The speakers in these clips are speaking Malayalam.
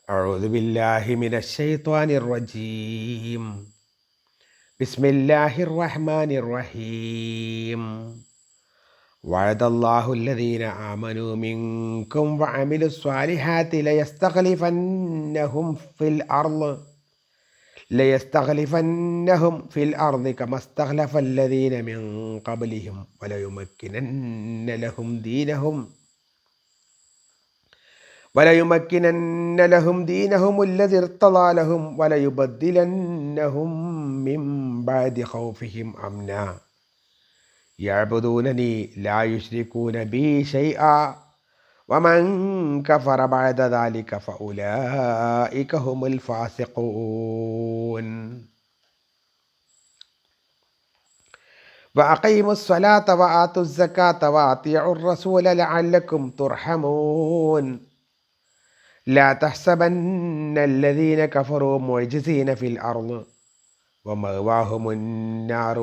أعوذ بالله من الشيطان الرجيم. بسم الله الرحمن الرحيم. وعد الله الذين آمنوا منكم وعملوا الصالحات ليستخلفنهم في الأرض كما استخلف الذين من قبلهم وليمكنن لهم دينهم الذي ارتضى لهم وليبدلنهم من بعد خوفهم أمنا يعبدونني لا يشركون بي شيئا ومن كفر بعد ذلك فأولئك هم الفاسقون. وأقيموا الصلاة وآتوا الزكاة وأطيعوا الرسول لعلكم ترحمون. لا تحسبن الذين كفروا معجزين في الأرض ومأواهم النار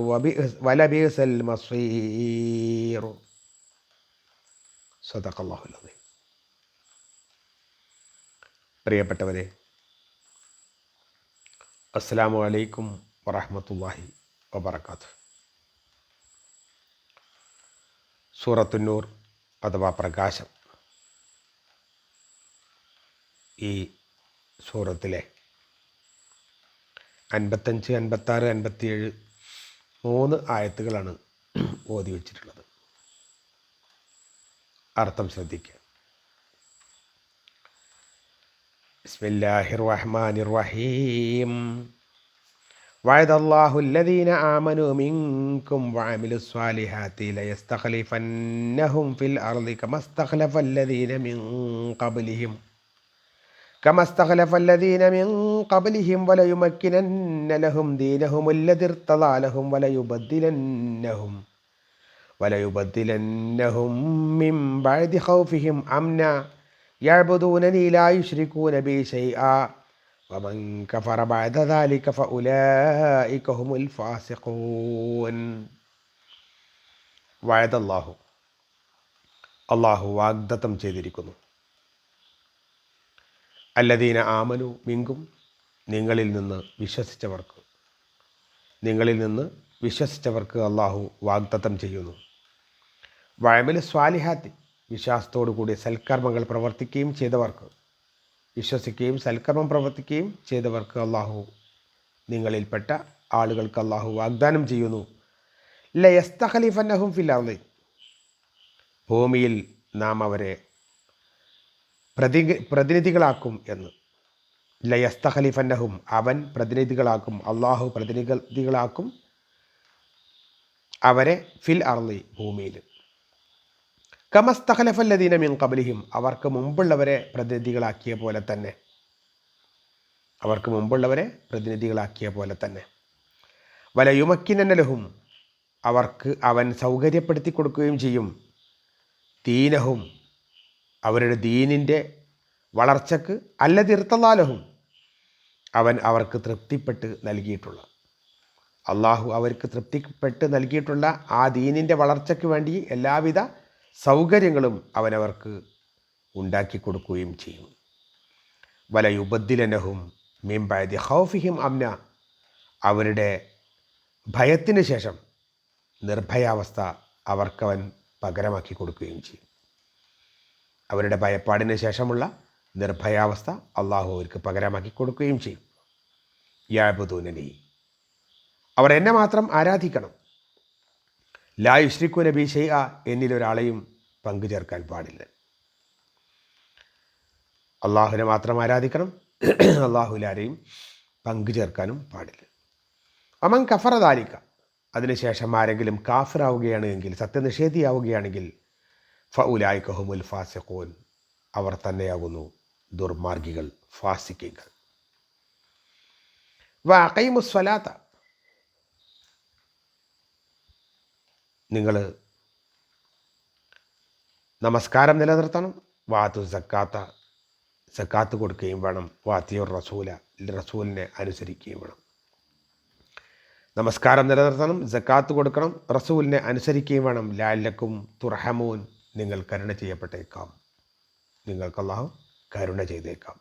ولبئس المصير. صدق الله العظيم. പ്രിയപ്പെട്ടവരെ, അസ്സലാമു അലൈക്കും വറഹ്മത്തുള്ളാഹി വബറകാതുഹു. സൂറത്തുന്നൂർ അഥവാ പ്രകാശം, ഈ സൂറത്തിലെ 55, 56, 57 3 ആയത്തുകളാണ് ഓതി വച്ചിട്ടുള്ളത്. അർത്ഥം ശ്രദ്ധിക്കുക. ബിസ്മില്ലാഹിർ റഹ്മാനിർ റഹീം. വഅദല്ലാഹു അല്ലദീന ആമനൂ മിൻകും വഅമിലുസ് സ്വാലിഹാത്തി ലയസ്തഖ്ലിഫന്നഹും ഫിൽ അർളി കമാ استخلف الذين من قبلهم وليمكنن لهم دينهم الذي ارتضى لهم وليبدلنهم من بعد خوفهم أمنا يعبدونني لا يشركون بي شيئا ومن كفر بعد ذلك فأولئك هم الفاسقون. وعد الله വാഗ്ദത്തം ചെയ്തിരിക്കുന്നു. അല്ലദീന ആമനു മിങ്കും, നിങ്ങളിൽ നിന്ന് വിശ്വസിച്ചവർക്ക് അള്ളാഹു വാഗ്ദത്തം ചെയ്യുന്നു. വഅമിലു സ്വാലിഹാത്തി, വിശ്വാസത്തോടു കൂടി സൽക്കർമ്മങ്ങൾ പ്രവർത്തിക്കുകയും ചെയ്തവർക്ക്, വിശ്വസിക്കുകയും സൽക്കർമ്മം പ്രവർത്തിക്കുകയും ചെയ്തവർക്ക് അള്ളാഹു, നിങ്ങളിൽപ്പെട്ട ആളുകൾക്ക് അള്ളാഹു വാഗ്ദാനം ചെയ്യുന്നു. ലയസ്തഖ്ലിഫന്നഹും ഫിൽ അർളി, ഭൂമിയിൽ നാം അവരെ പ്രതിനിധികളാക്കും എന്ന്. ലയസ്തഖ്ലിഫന്നഹും, അവൻ പ്രതിനിധികളാക്കും, അള്ളാഹു പ്രതിനിധികളാക്കും അവരെ ഫിൽ അർളി, ഭൂമിയിൽ. കമസ്തഖ്ലഫല്ലദീന മിൻ ഖബ്ലിഹിം, അവർക്ക് മുമ്പുള്ളവരെ പ്രതിനിധികളാക്കിയ പോലെ തന്നെ. വലയുമക്കിനന്ന ലഹും, അവർക്ക് അവൻ സൗകര്യപ്പെടുത്തി കൊടുക്കുകയും ചെയ്യും. ദീനഹും, അവരുടെ ദീനിൻ്റെ വളർച്ചക്ക്, അല്ലദി ഇർത്തളാ ലഹും, അവൻ അവർക്ക് തൃപ്തിപ്പെട്ട് നൽകിയിട്ടുള്ള, അള്ളാഹു അവർക്ക് തൃപ്തിപ്പെട്ട് നൽകിയിട്ടുള്ള ആ ദീനിൻ്റെ വളർച്ചയ്ക്ക് വേണ്ടി എല്ലാവിധ സൗകര്യങ്ങളും അവനവർക്ക് ഉണ്ടാക്കി കൊടുക്കുകയും ചെയ്യും. വലയുബദ്ദിലനഹും മിൻ ബഅദി ഖൗഫിഹിം അംന, അവരുടെ ഭയത്തിന് ശേഷം നിർഭയാവസ്ഥ അവർക്കവൻ പകരമാക്കി കൊടുക്കുകയും ചെയ്യും. അവരുടെ ഭയപ്പാടിന് ശേഷമുള്ള നിർഭയാവസ്ഥ അള്ളാഹു അവർക്ക് പകരമാക്കി കൊടുക്കുകയും ചെയ്യും. യഅ്ബുദൂനനി, അവർ എന്നെ മാത്രം ആരാധിക്കണം. ലാ യുശ്രികൂന ബി ഷൈഅ, എന്നിലൊരാളെയും പങ്കു ചേർക്കാൻ പാടില്ല. അള്ളാഹുവിനെ മാത്രം ആരാധിക്കണം, അള്ളാഹുവിലാരെയും പങ്കു ചേർക്കാനും പാടില്ല. അമൻ കഫറ ദാലിക, അതിനുശേഷം ആരെങ്കിലും കാഫിറാവുകയാണ് എങ്കിൽ, സത്യനിഷേധിയാവുകയാണെങ്കിൽ, ഫഉലൈക ഹുമുൽ ഫാസിഖൂൻ, അവർ തന്നെയാകുന്നു ദുർമാർഗികൾ, ഫാസിഖീങ്ങൾ. വഅഖീമുസ്സലാത്ത, നിങ്ങൾ നമസ്കാരം നിലനിർത്തണം. വാതു സക്കാത്ത, സക്കാത്ത് കൊടുക്കുകയും വേണം. വാത്തിയുർ റസൂല, റസൂലിനെ അനുസരിക്കുകയും വേണം. നമസ്കാരം നിലനിർത്തണം, സക്കാത്ത് കൊടുക്കണം, റസൂലിനെ അനുസരിക്കുകയും വേണം. ലഅല്ലക്കും തുർഹമൂൻ, നിങ്ങൾ കരുണ ചെയ്യപ്പെട്ടേക്കാം, നിങ്ങൾക്ക് അല്ലാഹു കരുണ ചെയ്തേക്കാം.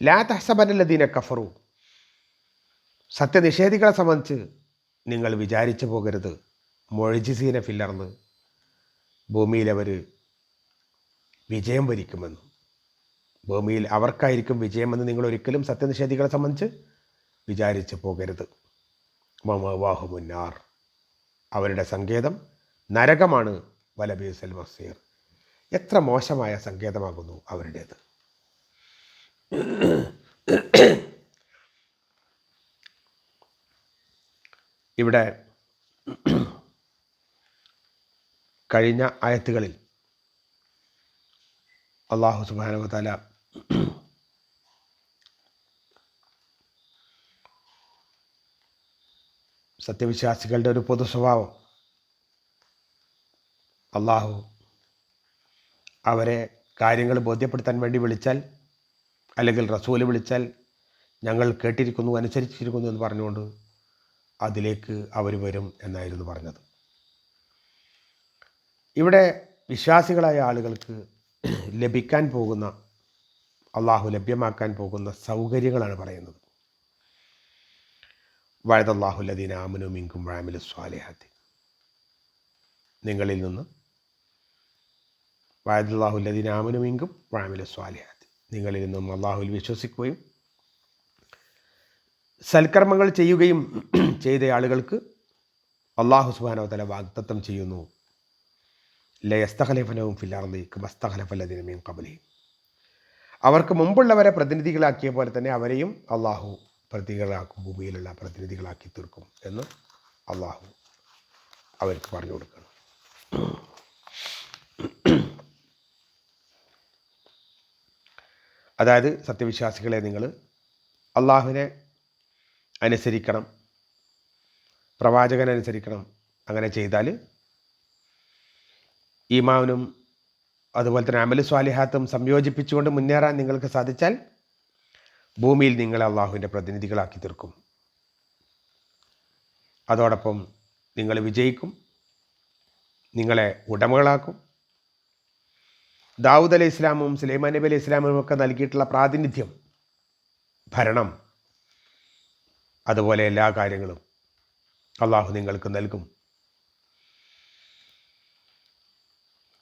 ലാ തഹ്സബന്നല്ലദീന കഫറു, സത്യനിഷേധികളെ സംബന്ധിച്ച് നിങ്ങൾ വിചാരിച്ചു പോകരുത്, മുഅ്ജിസീന ഫില്ലർന്ന്, ഭൂമിയിൽ അവർ വിജയം വരിക്കുമെന്ന്, ഭൂമിയിൽ അവർക്കായിരിക്കും വിജയമെന്ന് നിങ്ങൾ ഒരിക്കലും സത്യനിഷേധികളെ സംബന്ധിച്ച് വിചാരിച്ചു പോകരുത്. വമഅവാഹു മുന്നാർ, അവരുടെ സങ്കേതം നരകമാണ്. വലബിയസൽ മസീർ, എത്ര മോശമായ സങ്കേതമാകുന്നു അവരുടേത്. ഇവിടെ കഴിഞ്ഞ ആയത്തുകളിൽ അല്ലാഹു സുബ്ഹാനഹു വ തആല സത്യവിശ്വാസികളുടെ ഒരു പൊതു സ്വഭാവം, അള്ളാഹു അവരെ കാര്യങ്ങൾ ബോധ്യപ്പെടുത്താൻ വേണ്ടി വിളിച്ചാൽ, അല്ലെങ്കിൽ റസൂല് വിളിച്ചാൽ ഞങ്ങൾ കേട്ടിരിക്കുന്നു, അനുസരിച്ചിരിക്കുന്നു എന്ന് പറഞ്ഞുകൊണ്ട് അതിലേക്ക് അവർ വരും എന്നായിരുന്നു പറഞ്ഞത്. ഇവിടെ വിശ്വാസികളായ ആളുകൾക്ക് ലഭിക്കാൻ പോകുന്ന, അള്ളാഹു ലഭ്യമാക്കാൻ പോകുന്ന സൗകര്യങ്ങളാണ് പറയുന്നത്. വഅദല്ലാഹു അല്ലദീന ആമനൂ മിൻകും വഅമിലു സ്വാലിഹാത്തി, നിങ്ങളിൽ നിന്ന്, വഅദല്ലാഹു അല്ലദീന ആമനൂ മിൻകും വഅമിലു സ്വാലിഹാത്തി, നിങ്ങളിൽ നിന്നും അള്ളാഹുവിൽ വിശ്വസിക്കുകയും സൽക്കർമ്മങ്ങൾ ചെയ്യുകയും ചെയ്ത ആളുകൾക്ക് അള്ളാഹു സുബ്ഹാനഹു വ തആല വാഗ്ദത്തം ചെയ്യുന്നു, ലയസ്തഖലിഫനഹും ഫിൽ അർളി കമാ സ്തഖലഫ അല്ലദീന മിൻ ഖബ്ലിഹിം, അവർക്ക് മുമ്പുള്ളവരെ പ്രതിനിധികളാക്കിയ പോലെ തന്നെ അവരെയും അള്ളാഹു പ്രതിനിധികളാക്കും, ഭൂമിയിലുള്ള പ്രതിനിധികളാക്കി തീർക്കും എന്ന് അള്ളാഹു അവർക്ക് പറഞ്ഞു കൊടുക്കണം. അതായത് സത്യവിശ്വാസികളെ, നിങ്ങൾ അള്ളാഹുവിനെ അനുസരിക്കണം, പ്രവാചകനെ അനുസരിക്കണം. അങ്ങനെ ചെയ്താൽ ഈമാനും അതുപോലെ തന്നെ അമലു സ്വാലിഹാത്തും സംയോജിപ്പിച്ചുകൊണ്ട് മുന്നേറാൻ നിങ്ങൾക്ക് സാധിച്ചാൽ ഭൂമിയിൽ നിങ്ങളെ അള്ളാഹുവിൻ്റെ പ്രതിനിധികളാക്കി തീർക്കും. അതോടൊപ്പം നിങ്ങൾ വിജയിക്കും, നിങ്ങളെ ഉടമകളാക്കും. ദാവൂദ് അലൈഹി ഇസ്ലാമും സുലൈമാൻ നബി അലൈഹി ഇസ്ലാമും ഒക്കെ നൽകിയിട്ടുള്ള പ്രാതിനിധ്യം, ഭരണം, അതുപോലെ എല്ലാ കാര്യങ്ങളും അള്ളാഹു നിങ്ങൾക്ക് നൽകും.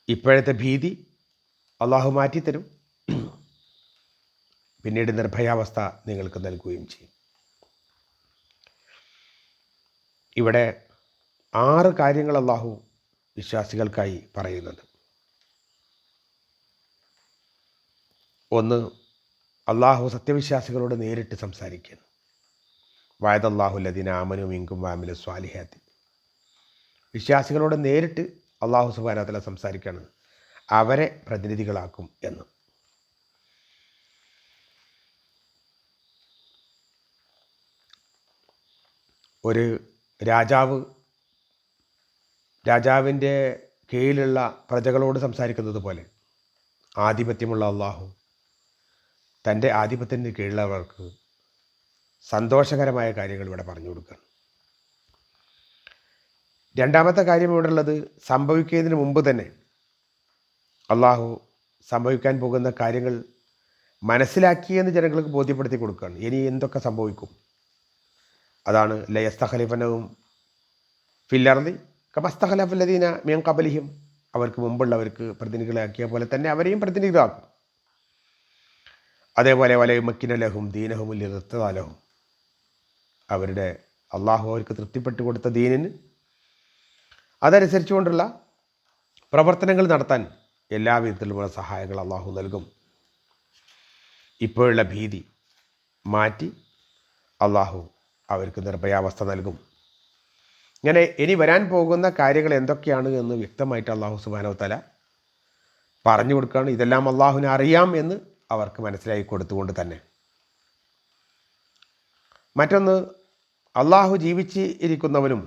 ഇപ്പോഴത്തെ ഭീതി അള്ളാഹു മാറ്റിത്തരും, പിന്നീട് നിർഭയാവസ്ഥ നിങ്ങൾക്ക് നൽകുകയും ചെയ്യും. ഇവിടെ 6 കാര്യങ്ങൾ അള്ളാഹു വിശ്വാസികൾക്കായി പറയുന്നുണ്ട്. 1, അള്ളാഹു സത്യവിശ്വാസികളോട് നേരിട്ട് സംസാരിക്കുന്നു. വഅദല്ലാഹു അല്ലദീന ആമനൂ മിൻകും വഅമിലു സ്വാലിഹാത്തി, വിശ്വാസികളോട് നേരിട്ട് അള്ളാഹു സുബ്ഹാനഹു വ തആല സംസാരിക്കുകയാണ്, അവരെ പ്രതിനിധികളാക്കും എന്ന്. ഒരു രാജാവിൻ്റെ കീഴിലുള്ള പ്രജകളോട് സംസാരിക്കുന്നത് പോലെ ആധിപത്യമുള്ള അള്ളാഹു തൻ്റെ ആധിപത്യത്തിന് കീഴിലുള്ളവർക്ക് സന്തോഷകരമായ കാര്യങ്ങൾ ഇവിടെ പറഞ്ഞു കൊടുക്കുകയാണ്. രണ്ടാമത്തെ കാര്യം ഇവിടെ ഉള്ളത്, സംഭവിക്കുന്നതിന് മുമ്പ് തന്നെ അള്ളാഹു സംഭവിക്കാൻ പോകുന്ന കാര്യങ്ങൾ മനസ്സിലാക്കിയെന്ന് ജനങ്ങൾക്ക് ബോധ്യപ്പെടുത്തി കൊടുക്കുകയാണ്. ഇനി എന്തൊക്കെ സംഭവിക്കും, അതാണ് ലയസ്തഖലിഫനഹും ഫിൽ അർളി കമാ സ്തഖലഫ അല്ലദീന മിൻ ഖബ്ലിഹിം, അവർക്ക് മുമ്പുള്ളവർക്ക് പ്രതിനിധികളാക്കിയ പോലെ തന്നെ അവരെയും പ്രതിനിധികളാക്കും. അതേപോലെ വലയുമക്കിന ലഹും ദീനഹും ലിർത്തദാലഹും, അവരുടെ അള്ളാഹു അവർക്ക് തൃപ്തിപ്പെട്ടു കൊടുത്ത ദീനിന് അതനുസരിച്ചുകൊണ്ടുള്ള പ്രവർത്തനങ്ങൾ നടത്താൻ എല്ലാ വിധത്തിലുമുള്ള സഹായങ്ങൾ അള്ളാഹു നൽകും. ഇപ്പോഴുള്ള ഭീതി മാറ്റി അള്ളാഹു അവർക്ക് നിർഭയാവസ്ഥ നൽകും. ഇങ്ങനെ ഇനി വരാൻ പോകുന്ന കാര്യങ്ങൾ എന്തൊക്കെയാണ് എന്ന് വ്യക്തമായിട്ട് അള്ളാഹു സുബ്ഹാനഹു വ തആല പറഞ്ഞു കൊടുക്കുകയാണ്. ഇതെല്ലാം അള്ളാഹുവിനെ അറിയാം എന്ന് അവർക്ക് മനസ്സിലാക്കി കൊടുത്തുകൊണ്ട് തന്നെ. മറ്റൊന്ന്, അള്ളാഹു ജീവിച്ച് ഇരിക്കുന്നവനും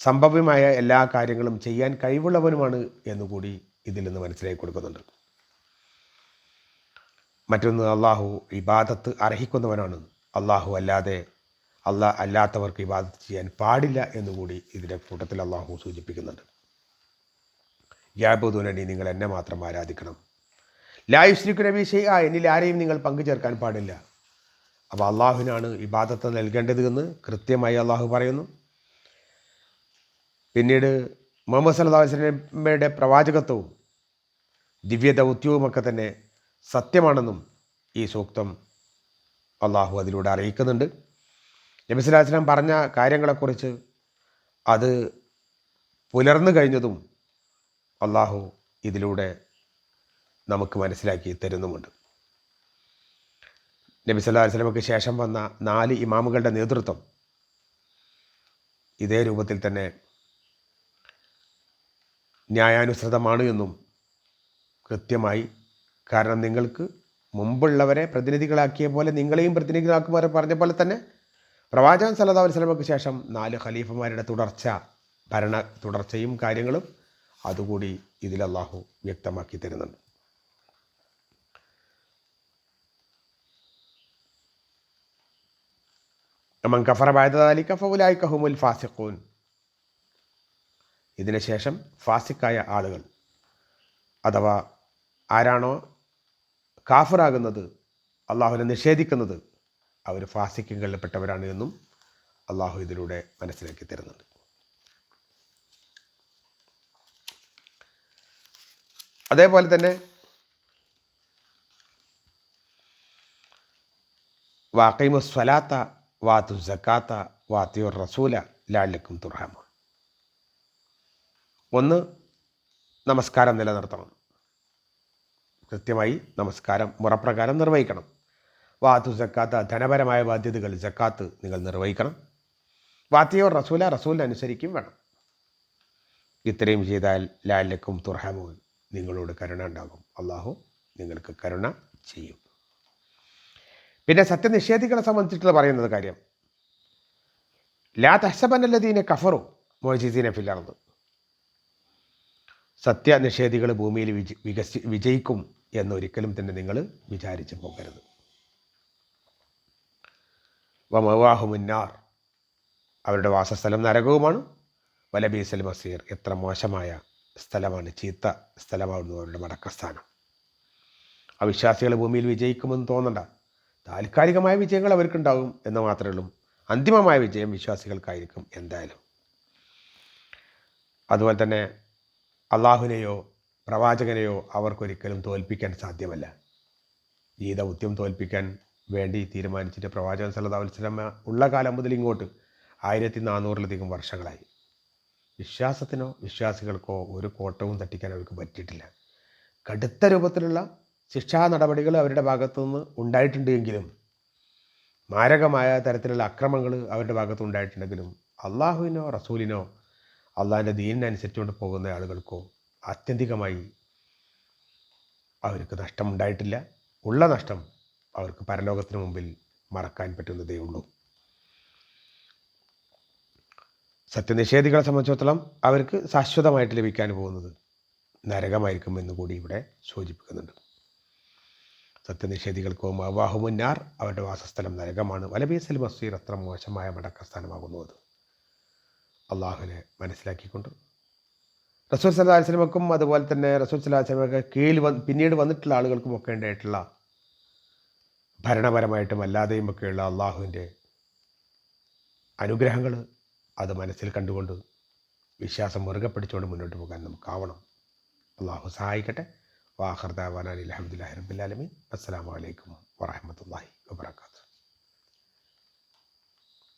സംഭവ്യമായ എല്ലാ കാര്യങ്ങളും ചെയ്യാൻ കഴിവുള്ളവനുമാണ് എന്നുകൂടി ഇതിൽ നിന്ന് മനസ്സിലാക്കി കൊടുക്കുന്നുണ്ട്. മറ്റൊന്ന്, അള്ളാഹു ഇബാദത്ത് അർഹിക്കുന്നവനാണ്, അല്ലാത്തവർക്ക് ഇബാദത്ത് ചെയ്യാൻ പാടില്ല എന്നുകൂടി ഇതിൻ്റെ കൂട്ടത്തിൽ അള്ളാഹു സൂചിപ്പിക്കുന്നുണ്ട്. യാബുദൂനനി, നിങ്ങൾ എന്നെ മാത്രം ആരാധിക്കണം. ലാ യുശ്രിക്കു നബി ഷൈഅ, എന്നിൽ ആരെയും നിങ്ങൾ പങ്കു ചേർക്കാൻ പാടില്ല. അപ്പോൾ അള്ളാഹുവിനാണ് ഇബാദത്ത് നൽകേണ്ടത് എന്ന് കൃത്യമായി അള്ളാഹു പറയുന്നു. പിന്നീട് മുഹമ്മദ് സല്ലല്ലാഹു അലൈഹി വസല്ലമയുടെ പ്രവാചകത്വവും ദിവ്യ ദൗത്യവുമൊക്കെ തന്നെ സത്യമാണെന്നും ഈ സൂക്തം അള്ളാഹു അതിലൂടെ അറിയിക്കുന്നുണ്ട്. നബി സല്ലല്ലാഹു അലൈഹി വസല്ലം പറഞ്ഞ കാര്യങ്ങളെക്കുറിച്ച് അത് പുലർന്നു കഴിഞ്ഞതും അള്ളാഹു ഇതിലൂടെ നമുക്ക് മനസ്സിലാക്കി തരുന്നുമുണ്ട്. നബി സല്ലല്ലാഹു അലൈഹി വസല്ലമയ്ക്ക് ശേഷം വന്ന 4 ഇമാമുകളുടെ നേതൃത്വം ഇതേ രൂപത്തിൽ തന്നെ ന്യായാനുസൃതമാണ് എന്നും കൃത്യമായി, കാരണം നിങ്ങൾക്ക് മുമ്പുള്ളവരെ പ്രതിനിധികളാക്കിയ പോലെ നിങ്ങളെയും പ്രതിനിധികളാക്കുമാർ പറഞ്ഞ പോലെ തന്നെ പ്രവാചകൻ സല്ലല്ലാഹു അലൈഹി വസല്ലമയ്ക്ക് ശേഷം 4 ഖലീഫമാരുടെ ഭരണ തുടർച്ചയും കാര്യങ്ങളും അതുകൂടി ഇതിൽ അള്ളാഹു വ്യക്തമാക്കി തരുന്നുണ്ട്. മൻ കഫറ ബഅദ ദാലിക ഫഉലൈക ഹുമുൽ ഫാസിഖൂൻ. ഇതിന് ശേഷം ഫാസിക്കായ ആളുകൾ, അഥവാ ആരാണോ കാഫിറാകുന്നത്, അള്ളാഹുവിനെ നിഷേധിക്കുന്നത്, അവർ ഫാസിക്കുകളിൽപ്പെട്ടവരാണ് എന്നും അള്ളാഹു ഇതിലൂടെ മനസ്സിലാക്കി തരുന്നുണ്ട്. അതേപോലെ തന്നെ വാഖീമുസ് സ്വലാത്ത വാതു സക്കാത്ത വാത്തിയുർ റസൂല ലഅല്ലക്കും തുർഹമൂൻ. ഒന്ന്, നമസ്കാരം നിലനിർത്തണം. കൃത്യമായി നമസ്കാരം മുറപ്രകാരം നിർവഹിക്കണം. വാതു സക്കാത്ത, ധനപരമായ ബാധ്യതകൾ സക്കാത്ത് നിങ്ങൾ നിർവഹിക്കണം. വാത്തിയുർ റസൂല, റസൂലിനെ അനുസരിക്കും വേണം. ഇത്രയും ചെയ്താൽ ലഅല്ലക്കും തുർഹമൂൻ, നിങ്ങളോട് കരുണ ഉണ്ടാകും, അള്ളാഹു നിങ്ങൾക്ക് കരുണ ചെയ്യും. പിന്നെ സത്യനിഷേധികളെ സംബന്ധിച്ചിട്ടുള്ള പറയുന്നത് കാര്യം, ലാ തഹ്സബന്നല്ലദീന കഫറു മുഅ്ജിസീന ഫിൽ അർദ്. സത്യനിഷേധികൾ ഭൂമിയിൽ വിജയിക്കും എന്നൊരിക്കലും തന്നെ നിങ്ങൾ വിചാരിച്ചു പോകരുത്. വമവാഹുമുന്നാർ, അവരുടെ വാസസ്ഥലം നരകവുമാണ്. വലബീസൽ മസീർ, എത്ര മോശമായ സ്ഥലമാണ്, ചീത്ത സ്ഥലമാകുന്നു അവരുടെ മടക്കസ്ഥാനം. അവിശ്വാസികൾ ഭൂമിയിൽ വിജയിക്കുമെന്ന് തോന്നണ്ട. താൽക്കാലികമായ വിജയങ്ങൾ അവർക്കുണ്ടാകും എന്ന് മാത്രമേ ഉള്ളൂ. അന്തിമമായ വിജയം വിശ്വാസികൾക്കായിരിക്കും എന്തായാലും. അതുപോലെ തന്നെ അള്ളാഹുവിനെയോ പ്രവാചകനെയോ അവർക്കൊരിക്കലും തോൽപ്പിക്കാൻ സാധ്യമല്ല. ഈ ദൗത്യം തോൽപ്പിക്കാൻ വേണ്ടി തീരുമാനിച്ചിട്ട് പ്രവാചകൻ സല്ലല്ലാഹു അലൈഹി വസല്ലം ഉള്ള കാലം മുതൽ ഇങ്ങോട്ട് 1400-ലധികം വർഷങ്ങളായി. വിശ്വാസത്തിനോ വിശ്വാസികൾക്കോ ഒരു കോട്ടവും തട്ടിക്കാൻ അവർക്ക് പറ്റിയിട്ടില്ല. കടുത്ത രൂപത്തിലുള്ള ശിക്ഷാ നടപടികൾ അവരുടെ ഭാഗത്തുനിന്ന് ഉണ്ടായിട്ടുണ്ട് എങ്കിലും, മാരകമായ തരത്തിലുള്ള അക്രമങ്ങൾ അവരുടെ ഭാഗത്ത് ഉണ്ടായിട്ടുണ്ടെങ്കിലും, അള്ളാഹുവിനോ റസൂലിനോ അള്ളാഹിൻ്റെ ദീനിനനുസരിച്ചുകൊണ്ട് പോകുന്ന ആളുകൾക്കോ ആത്യന്തികമായി അവർക്ക് നഷ്ടമുണ്ടായിട്ടില്ല. ഉള്ള നഷ്ടം അവർക്ക് പരലോകത്തിന് മുമ്പിൽ മറക്കാൻ പറ്റുന്നതേ ഉള്ളൂ. സത്യനിഷേധികളെ സംബന്ധിച്ചിടത്തോളം അവർക്ക് ശാശ്വതമായിട്ട് ലഭിക്കാൻ പോകുന്നത് നരകമായിരിക്കും എന്നുകൂടി ഇവിടെ സൂചിപ്പിക്കുന്നുണ്ട്. സത്യനിഷേധികൾക്കോ മവാഹുമുന്നാർ, അവരുടെ വാസസ്ഥലം നരകമാണ്. വലബീസൽ മസീർ, അത്ര മോശമായ മടക്കസ്ഥാനമാകുന്നു അത്. അള്ളാഹുവിനെ മനസ്സിലാക്കിക്കൊണ്ട് റസൂൽ സല്ലല്ലാഹു അലൈഹി വസല്ലമക്കും അതുപോലെ തന്നെ റസൂൽ സല്ലല്ലാഹു അലൈഹി വസല്ലമക്ക് കീഴിൽ പിന്നീട് വന്നിട്ടുള്ള ആളുകൾക്കും ഒക്കെ ഉണ്ടായിട്ടുള്ള ഭരണപരമായിട്ടും അല്ലാതെയും ഒക്കെയുള്ള അള്ളാഹുവിൻ്റെ അനുഗ്രഹങ്ങൾ അത് മനസ്സിൽ കണ്ടുകൊണ്ട് വിശ്വാസം മുറുകെ പിടിച്ചുകൊണ്ട് മുന്നോട്ട് പോകാൻ നമുക്കാവണം. അള്ളാഹു സഹായിക്കട്ടെ. വാഖിർ ദഅവാനാ അൽഹംദുലില്ലാഹി റബ്ബിൽ ആലമീൻ. അസ്സലാമു അലൈക്കും വറഹ്മത്തുള്ളാഹി